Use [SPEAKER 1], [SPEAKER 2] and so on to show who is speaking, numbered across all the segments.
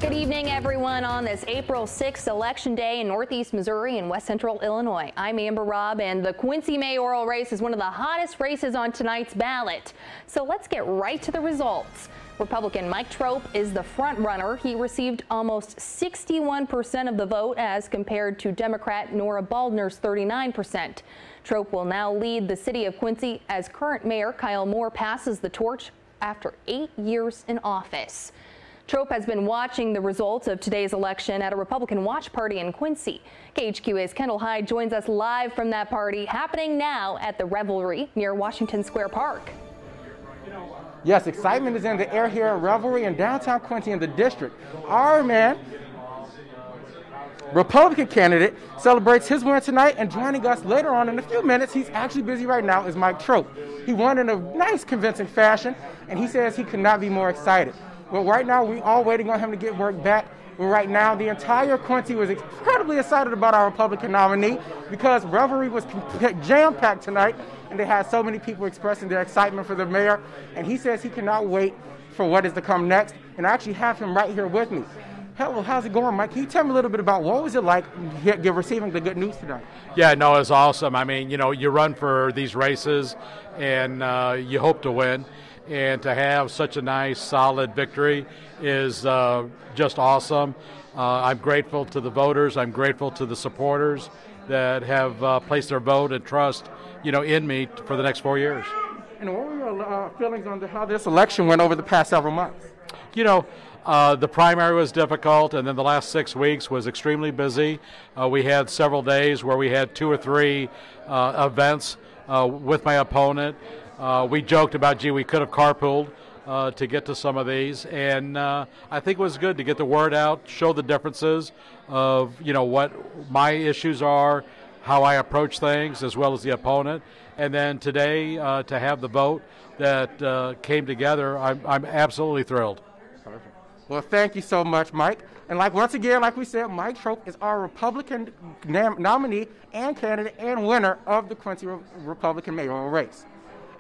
[SPEAKER 1] Good evening, everyone, on this April 6th election day in Northeast Missouri and West Central Illinois. I'm Amber Robb, and the Quincy mayoral race is one of the hottest races on tonight's ballot. So let's get right to the results. Republican Mike Trope is the front runner. He received almost 61% of the vote as compared to Democrat Nora Baldner's 39%. Trope will now lead the city of Quincy as current mayor Kyle Moore passes the torch after 8 years in office. Trope has been watching the results of today's election at a Republican watch party in Quincy. KHQA's Kendall Hyde joins us live from that party happening now at the Revelry near Washington Square Park.
[SPEAKER 2] Yes, excitement is in the air here at Revelry in downtown Quincy in the district. Our man, Republican candidate, celebrates his win tonight, and joining us later on in a few minutes, he's actually busy right now, is Mike Trope. He won in a nice, convincing fashion, and he says he could not be more excited. But right now, we're all waiting on him to get work back. But right now, the entire Quincy was incredibly excited about our Republican nominee because Revelry was jam-packed tonight, and they had so many people expressing their excitement for the mayor. And he says he cannot wait for what is to come next. And I actually have him right here with me. Hello, how's it going, Mike? Can you tell me a little bit about what was it like receiving the good news tonight?
[SPEAKER 3] Yeah, no, it's awesome. I mean, you run for these races, and you hope to win. And to have such a nice, solid victory is just awesome. I'm grateful to the voters. I'm grateful to the supporters that have placed their vote and trust, in me for the next 4 years.
[SPEAKER 2] And what were your feelings on how this election went over the past several months?
[SPEAKER 3] The primary was difficult, and then the last 6 weeks was extremely busy. We had several days where we had 2 or 3 events with my opponent. We joked about, we could have carpooled to get to some of these, and I think it was good to get the word out, show the differences of, what my issues are, how I approach things, as well as the opponent. And then today, to have the vote that came together, I'm absolutely thrilled.
[SPEAKER 2] Perfect. Well, thank you so much, Mike. And once again, like we said, Mike Trope is our Republican nominee and candidate and winner of the Quincy Republican mayoral race.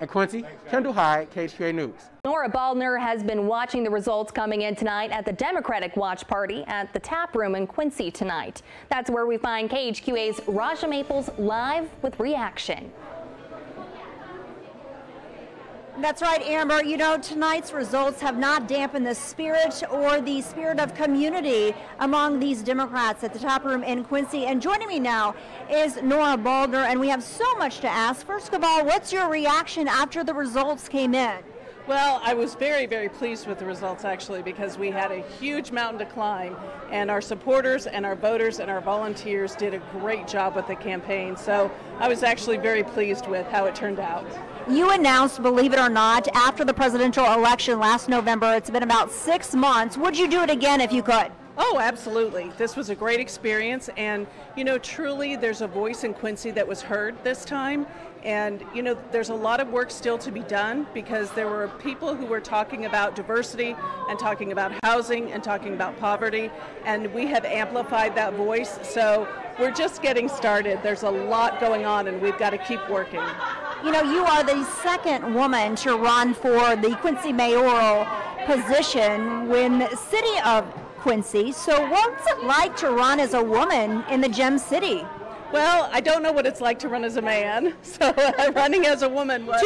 [SPEAKER 2] And Quincy, Kendall Hyde, KHQA News.
[SPEAKER 1] Nora Baldner has been watching the results coming in tonight at the Democratic watch party at the Tap Room in Quincy tonight. That's where we find KHQA's Raja Maples live with reaction.
[SPEAKER 4] That's right, Amber. Tonight's results have not dampened the spirit or the spirit of community among these Democrats at the Tap Room in Quincy. And joining me now is Nora Baldner, and we have so much to ask. First of all, what's your reaction after the results came in?
[SPEAKER 5] Well, I was very, very pleased with the results, actually, because we had a huge mountain to climb, and our supporters and our voters and our volunteers did a great job with the campaign. So I was actually very pleased with how it turned out.
[SPEAKER 4] You announced, believe it or not, after the presidential election last November, it's been about 6 months. Would you do it again if you could?
[SPEAKER 5] Oh, absolutely. This was a great experience, and truly there's a voice in Quincy that was heard this time. And there's a lot of work still to be done because there were people who were talking about diversity and talking about housing and talking about poverty, and we have amplified that voice. So we're just getting started. There's a lot going on, and we've got to keep working.
[SPEAKER 4] You are the second woman to run for the Quincy mayoral position in the city of Quincy. So what's it like to run as a woman in the Gem City?
[SPEAKER 5] Well, I don't know what it's like to run as a man, so running as a woman was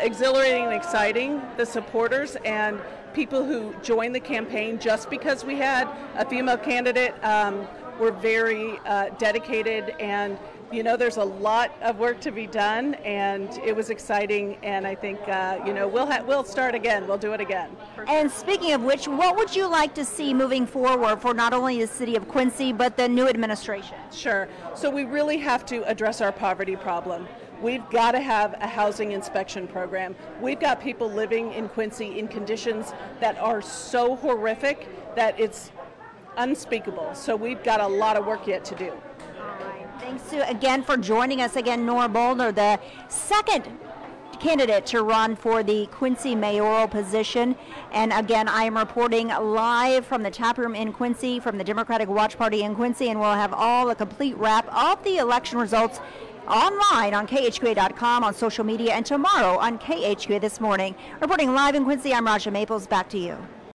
[SPEAKER 5] exhilarating and exciting. The supporters and people who joined the campaign just because we had a female candidate were very dedicated, and there's a lot of work to be done, and it was exciting, and I think we'll start again. We'll do it again.
[SPEAKER 4] And speaking of which, what would you like to see moving forward for not only the city of Quincy but the new administration?
[SPEAKER 5] Sure. So we really have to address our poverty problem. We've got to have a housing inspection program. We've got people living in Quincy in conditions that are so horrific that it's unspeakable. So we've got a lot of work yet to do.
[SPEAKER 4] Thanks again for joining us again, Nora Baldner, the second candidate to run for the Quincy mayoral position. And again, I am reporting live from the Tap Room in Quincy, from the Democratic Watch Party in Quincy, and we'll have all a complete wrap of the election results online on KHQA.com, on social media, and tomorrow on KHQA This Morning. Reporting live in Quincy, I'm Raja Maples. Back to you.